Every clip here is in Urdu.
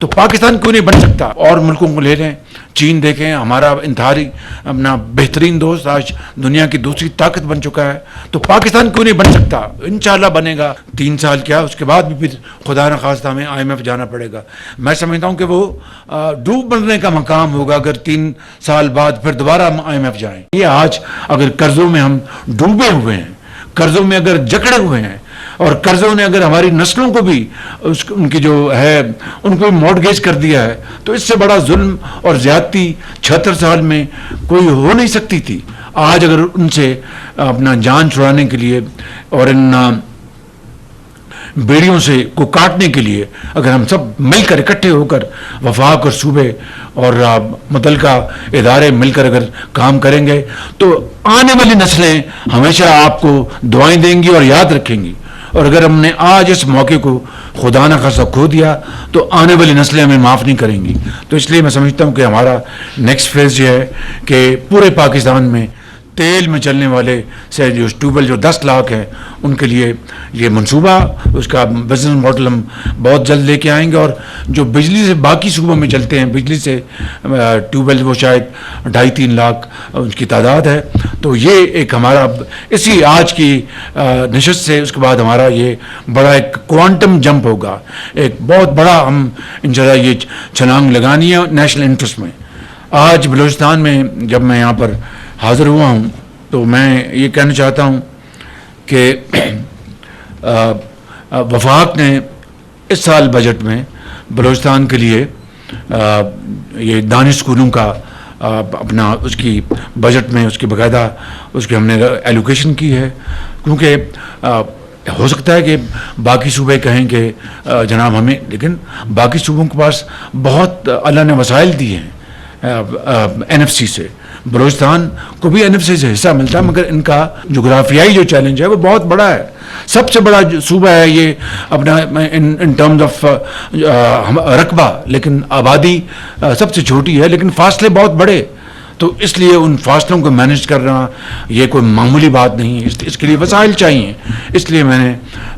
تو پاکستان کیوں نہیں بن سکتا؟ اور ملکوں کو لے لیں، چین دیکھیں، ہمارا انتہائی اپنا بہترین دوست آج دنیا کی دوسری طاقت بن چکا ہے، تو پاکستان کیوں نہیں بن سکتا؟ انشاءاللہ بنے گا۔ 3 سال کیا، اس کے بعد بھی پھر خدا نخواستہ ہمیں IMF جانا پڑے گا۔ میں سمجھتا ہوں کہ وہ ڈوب مرنے کا مقام ہوگا اگر 3 سال بعد پھر دوبارہ ہم IMF جائیں۔ یہ آج اگر قرضوں میں ہم ڈوبے ہوئے ہیں، قرضوں میں اگر جکڑے ہوئے ہیں، اور قرضوں نے اگر ہماری نسلوں کو بھی ان کی جو ہے ان کو بھی مورگیج کر دیا ہے، تو اس سے بڑا ظلم اور زیادتی 76 سال میں کوئی ہو نہیں سکتی تھی۔ آج اگر ان سے اپنا جان چھڑانے کے لیے اور ان بیڑیوں سے کو کاٹنے کے لیے اگر ہم سب مل کر اکٹھے ہو کر وفاق اور صوبے اور متعلقہ ادارے مل کر اگر کام کریں گے تو آنے والی نسلیں ہمیشہ آپ کو دعائیں دیں گی اور یاد رکھیں گی۔ اور اگر ہم نے آج اس موقع کو خدا نخواستہ کھو دیا تو آنے والی نسلیں ہمیں معاف نہیں کریں گی۔ تو اس لیے میں سمجھتا ہوں کہ ہمارا نیکسٹ فیز یہ ہے کہ پورے پاکستان میں تیل میں چلنے والے سے جو ٹیوب جو 10 لاکھ ہیں ان کے لیے یہ منصوبہ، اس کا بزنس ماڈل ہم بہت جلد لے کے آئیں گے۔ اور جو بجلی سے باقی صوبوں میں چلتے ہیں، بجلی سے ٹیوب ویل وہ شاید 2.5-3 لاکھ ان کی تعداد ہے۔ تو یہ ایک ہمارا اسی آج کی نشست سے اس کے بعد ہمارا یہ بڑا ایک کوانٹم جمپ ہوگا، ایک بہت بڑا ہم انشاءاللہ یہ چھلانگ لگانی ہے نیشنل انٹرسٹ میں۔ آج بلوچستان میں جب میں یہاں پر حاضر ہوا ہوں تو میں یہ کہنا چاہتا ہوں کہ وفاق نے اس سال بجٹ میں بلوچستان کے لیے یہ دانش اسکولوں کا اپنا اس کی بجٹ میں اس کی باقاعدہ اس کی ہم نے ایلوکیشن کی ہے، کیونکہ ہو سکتا ہے کہ باقی صوبے کہیں کہ جناب ہمیں، لیکن باقی صوبوں کے پاس بہت اللہ نے وسائل دیے ہیں NFC سے۔ بلوچستان کو بھی NFC سے حصہ ملتا ہے، مگر ان کا جغرافیائی جو چیلنج ہے وہ بہت بڑا ہے۔ سب سے بڑا صوبہ ہے یہ اپنا ان ٹرمز آف رقبہ، لیکن آبادی سب سے چھوٹی ہے، لیکن فاصلے بہت بڑے۔ تو اس لیے ان فاصلوں کو مینیج کرنا یہ کوئی معمولی بات نہیں ہے، اس کے لیے وسائل چاہیے۔ اس لیے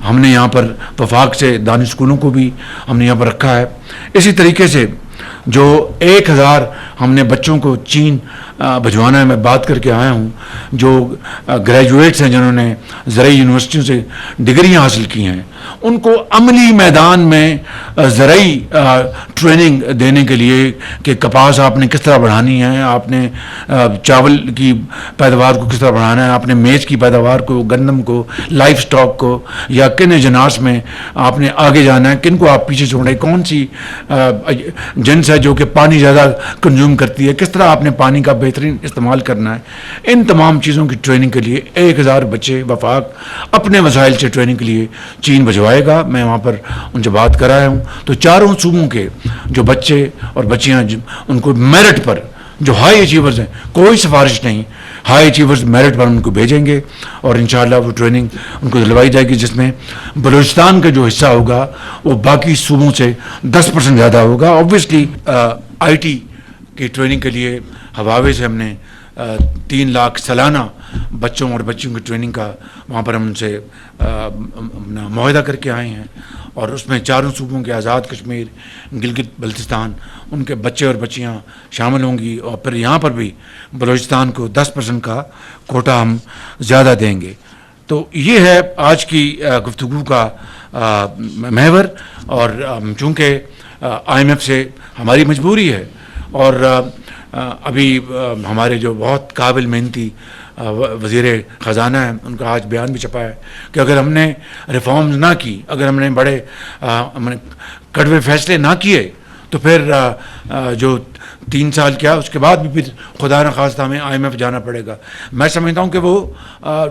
ہم نے یہاں پر وفاق سے دانش اسکولوں کو بھی ہم نے یہاں پر رکھا ہے۔ اسی طریقے سے جو 1000 ہم نے بچوں کو چین بھجوانا ہے، میں بات کر کے آیا ہوں، جو گریجویٹس ہیں جنہوں نے زرعی یونیورسٹیوں سے ڈگریاں حاصل کی ہیں، ان کو عملی میدان میں زرعی ٹریننگ دینے کے لیے کہ کپاس آپ نے کس طرح بڑھانی ہے، آپ نے چاول کی پیداوار کو کس طرح بڑھانا ہے، آپ نے میز کی پیداوار کو، گندم کو، لائف سٹاک کو، یا کن اجناس میں آپ نے آگے جانا ہے، کن کو آپ پیچھے چھوڑ رہے ہیں، کون سی جنس ہے جو کہ پانی زیادہ کنزیوم کرتی ہے، کس طرح آپ نے پانی کا بہترین استعمال کرنا ہے۔ ان تمام چیزوں کی ٹریننگ کے لیے 1000 بچے وفاق اپنے وسائل سے ٹریننگ کے لیے چین بھجوائے گا۔ میں وہاں پر ان سے بات کرایا ہوں، تو چاروں صوبوں کے جو بچے اور بچیاں ان کو میرٹ پر جو ہائی اچیورز ہیں، کوئی سفارش نہیں، ہائی اچیورز میرٹ پر ان کو بھیجیں گے، اور انشاءاللہ وہ ٹریننگ ان کو دلوائی جائے گی، جس میں بلوچستان کا جو حصہ ہوگا وہ باقی صوبوں سے 10% زیادہ ہوگا۔ اوبویسلی IT کی ٹریننگ کے لیے ہواوے سے ہم نے 3 لاکھ سالانہ بچوں اور بچیوں کی ٹریننگ کا وہاں پر ہم ان سے معاہدہ کر کے آئے ہیں، اور اس میں چاروں صوبوں کے آزاد کشمیر، گلگت بلتستان، ان کے بچے اور بچیاں شامل ہوں گی، اور پھر یہاں پر بھی بلوچستان کو 10% کا کوٹا ہم زیادہ دیں گے۔ تو یہ ہے آج کی گفتگو کا محور، اور چونکہ IMF سے ہماری مجبوری ہے، اور ابھی ہمارے جو بہت قابل محنتی وزیر خزانہ ہیں ان کا آج بیان بھی چھپا ہے کہ اگر ہم نے ریفارمز نہ کی، اگر ہم نے بڑے کڑوے فیصلے نہ کیے، تو پھر جو 3 سال کیا اس کے بعد بھی پھر خدا نخواستہ ہمیں IMF جانا پڑے گا۔ میں سمجھتا ہوں کہ وہ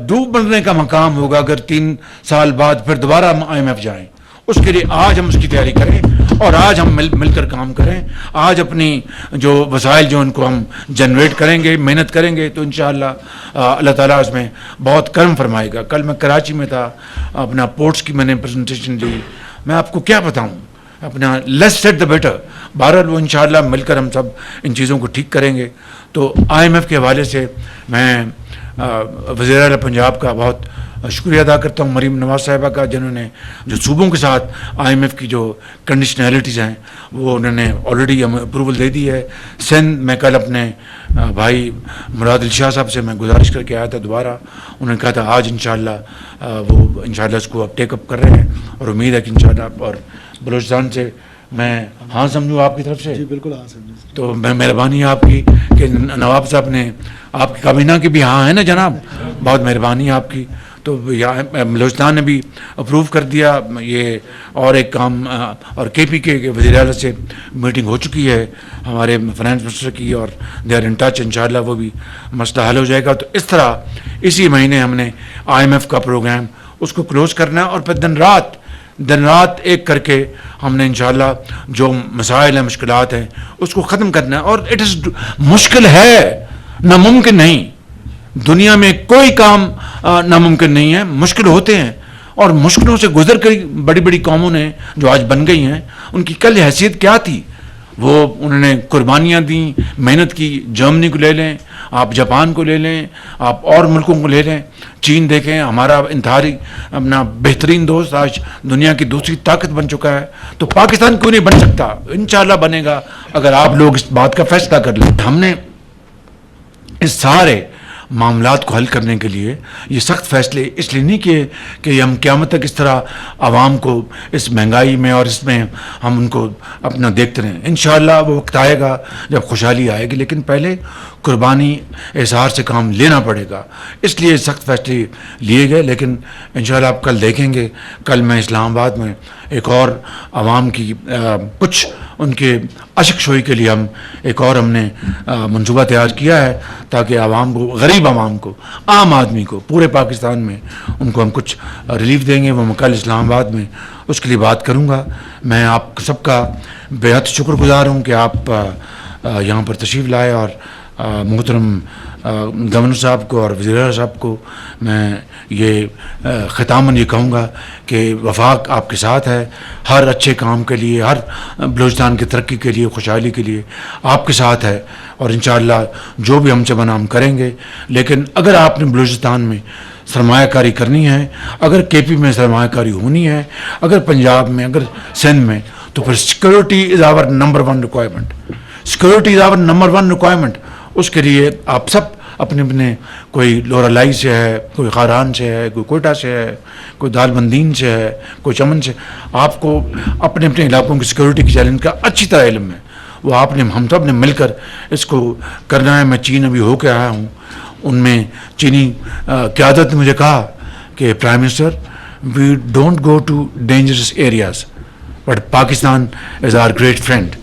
ڈوب مرنے کا مقام ہوگا اگر 3 سال بعد پھر دوبارہ ہم IMF جائیں۔ اس کے لیے آج ہم اس کی تیاری کریں، اور آج ہم مل کر کام کریں، آج اپنی جو وسائل جو ان کو ہم جنریٹ کریں گے، محنت کریں گے، تو انشاءاللہ اللہ تعالیٰ اس میں بہت کرم فرمائے گا۔ کل میں کراچی میں تھا، اپنا پورٹس کی میں نے پریزنٹیشن دی، میں آپ کو کیا بتاؤں، اپنا لیس سیٹ دا بیٹر۔ بہرحال وہ انشاءاللہ مل کر ہم سب ان چیزوں کو ٹھیک کریں گے۔ تو IMF کے حوالے سے میں وزیر اعلیٰ پنجاب کا بہت شکریہ ادا کرتا ہوں مریم نواز صاحبہ کا، جنہوں نے جو صوبوں کے ساتھ IMF کی جو کنڈیشنلٹیز ہیں وہ انہوں نے آلریڈی اپروول دے دی ہے. سندھ میں کل اپنے بھائی مراد الشاہ صاحب سے میں گزارش کر کے آیا تھا دوبارہ، انہوں نے کہا تھا آج انشاءاللہ وہ انشاءاللہ اس کو اب ٹیک اپ کر رہے ہیں، اور امید ہے کہ انشاءاللہ. اور بلوچستان سے میں ہاں سمجھوں آپ کی طرف سے؟ جی بالکل ہاں سمجھوں. تو میں مہربانی ہے آپ کی کہ نواب صاحب نے آپ کی کابینہ کی بھی ہاں ہے نا جناب، بہت مہربانی ہے آپ کی. تو بلوچستان نے بھی اپروو کر دیا یہ. اور ایک کام اور KP کے وزیر اعلیٰ سے میٹنگ ہو چکی ہے ہمارے فائنانس منسٹر کی، اور دے آر ان ٹچ، انشاءاللہ وہ بھی مسئلہ حل ہو جائے گا. تو اس طرح اسی مہینے ہم نے IMF کا پروگرام اس کو کلوز کرنا ہے، اور پھر دن رات ایک کر کے ہم نے انشاءاللہ جو مسائل ہیں مشکلات ہیں اس کو ختم کرنا ہے. اور اٹ از مشکل ہے، ناممکن نہیں. دنیا میں کوئی کام ناممکن نہیں ہے، مشکل ہوتے ہیں. اور مشکلوں سے گزر کر بڑی بڑی قوموں نے جو آج بن گئی ہیں، ان کی کل حیثیت کیا تھی؟ وہ انہوں نے قربانیاں دیں، محنت کی. جرمنی کو لے لیں آپ، جاپان کو لے لیں آپ، اور ملکوں کو لے لیں. چین دیکھیں، ہمارا انتہائی اپنا بہترین دوست آج دنیا کی دوسری طاقت بن چکا ہے. تو پاکستان کیوں نہیں بن سکتا؟ انشاءاللہ بنے گا اگر آپ لوگ اس بات کا فیصلہ کر لیں. ہم نے اس سارے معاملات کو حل کرنے کے لیے یہ سخت فیصلے اس لیے نہیں کیے کہ ہم قیامت تک اس طرح عوام کو اس مہنگائی میں اور اس میں ہم ان کو اپنا دیکھتے رہیں. انشاءاللہ وہ وقت آئے گا جب خوشحالی آئے گی، لیکن پہلے قربانی اظہار سے کام لینا پڑے گا. اس لیے سخت فیصلے لیے گئے. لیکن انشاءاللہ آپ کل دیکھیں گے، کل میں اسلام آباد میں ایک اور عوام کی کچھ ان کے اشک شوئی کے لیے ہم نے منصوبہ تیار کیا ہے، تاکہ عوام کو، غریب عوام کو، عام آدمی کو پورے پاکستان میں ان کو ہم کچھ ریلیف دیں گے. وہ میں کل اسلام آباد میں اس کے لیے بات کروں گا. میں آپ سب کا بے حد شکر گزار ہوں کہ آپ یہاں پر تشریف لائے. اور محترم گورنر صاحب کو اور وزیر اعلیٰ صاحب کو میں یہ ختاماً یہ کہوں گا کہ وفاق آپ کے ساتھ ہے، ہر اچھے کام کے لیے، ہر بلوچستان کی ترقی کے لیے، خوشحالی کے لیے آپ کے ساتھ ہے. اور انشاءاللہ جو بھی ہم سے بنا ہم کریں گے. لیکن اگر آپ نے بلوچستان میں سرمایہ کاری کرنی ہے، اگر KP میں سرمایہ کاری ہونی ہے، اگر پنجاب میں، اگر سندھ میں، تو پھر security is our number 1 requirement. Security is our number 1 requirement. اس کے لیے آپ سب اپنے کوئی لورالائی سے ہے، کوئی خاران سے ہے، کوئی کوئٹہ سے ہے، کوئی دال بندین سے ہے، کوئی چمن سے، آپ کو اپنے علاقوں کی سیکورٹی کے چیلنج کا اچھی طرح علم ہے. وہ ہم سب نے مل کر اس کو کرنا ہے. میں چین ابھی ہو کے آیا ہوں، ان میں چینی قیادت نے مجھے کہا کہ prime minister we don't go to dangerous areas but Pakistan is our great friend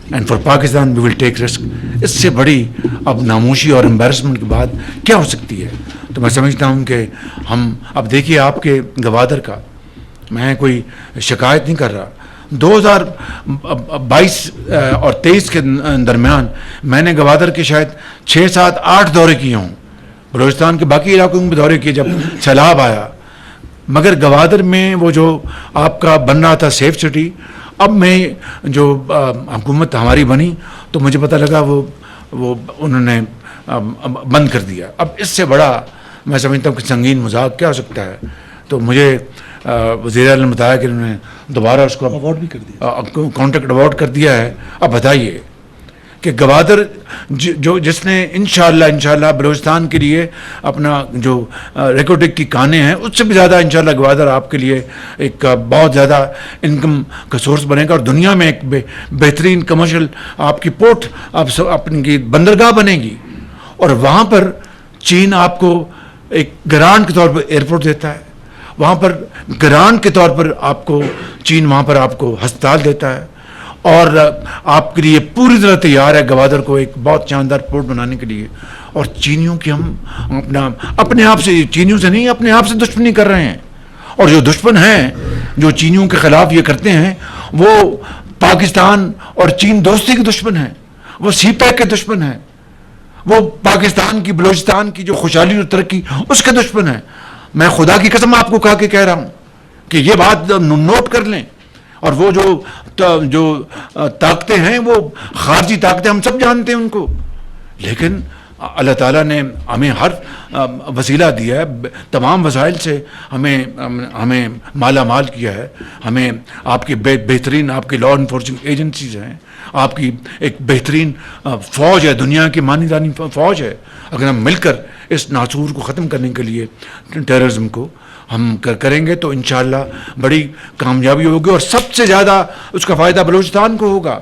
and for Pakistan we will take risk. اس سے بڑی اب ناموشی اور امبیرسمنٹ کی بات کیا ہو سکتی ہے؟ تو میں سمجھتا ہوں کہ ہم اب دیکھیے آپ کے گوادر کا، میں کوئی شکایت نہیں کر رہا. 2022 اور 23 کے درمیان میں نے گوادر کے شاید 6 7 8 دورے کیے ہوں. بلوچستان کے باقی علاقوں میں بھی دورے کیے جب سیلاب آیا. مگر گوادر میں وہ جو آپ کا بن رہا تھا سیف سٹی، اب میں جو حکومت ہماری بنی تو مجھے پتہ لگا وہ انہوں نے بند کر دیا. اب اس سے بڑا میں سمجھتا ہوں کہ سنگین مذاق کیا ہو سکتا ہے. تو مجھے وزیر اعلیٰ نے بتایا کہ انہوں نے دوبارہ اس کو ایوارڈ بھی کر دیا، کانٹیکٹ ایوارڈ کر دیا ہے. اب بتائیے کہ گوادر جس نے انشاءاللہ بلوچستان کے لیے اپنا جو ریکارڈنگ کی کانیں ہیں، اس سے بھی زیادہ انشاءاللہ گوادر آپ کے لیے ایک بہت زیادہ انکم کا سورس بنے گا. اور دنیا میں ایک بہترین کمرشل آپ کی پورٹ، اپنی بندرگاہ بنے گی. اور وہاں پر چین آپ کو ایک گرانٹ کے طور پر ایئرپورٹ دیتا ہے، وہاں پر گرانٹ کے طور پر آپ کو چین وہاں پر آپ کو ہسپتال دیتا ہے. اور آپ کے لیے پوری طرح تیار ہے گوادر کو ایک بہت شاندار پورٹ بنانے کے لیے. اور چینیوں کی ہم اپنے آپ سے، چینیوں سے نہیں، اپنے آپ سے دشمنی کر رہے ہیں. اور جو دشمن ہیں، جو چینیوں کے خلاف یہ کرتے ہیں، وہ پاکستان اور چین دوستی کے دشمن ہیں، وہ CPEC کے دشمن ہیں، وہ پاکستان کی، بلوچستان کی جو خوشحالی اور ترقی اس کے دشمن ہیں. میں خدا کی قسم آپ کو کہا کہ کہہ رہا ہوں کہ یہ بات نوٹ کر لیں. اور وہ جو طاقتیں ہیں، وہ خارجی طاقتیں، ہم سب جانتے ہیں ان کو. لیکن اللہ تعالیٰ نے ہمیں ہر وسیلہ دیا ہے، تمام وسائل سے ہمیں مالا مال کیا ہے. ہمیں آپ کی بہترین آپ کی لا انفورسنگ ایجنسیز ہیں، آپ کی ایک بہترین فوج ہے، دنیا کی مانی جانی فوج ہے. اگر ہم مل کر اس ناسور کو ختم کرنے کے لیے، ٹیررزم کو ہم کریں گے تو انشاءاللہ بڑی کامیابی ہوگی، اور سب سے زیادہ اس کا فائدہ بلوچستان کو ہوگا.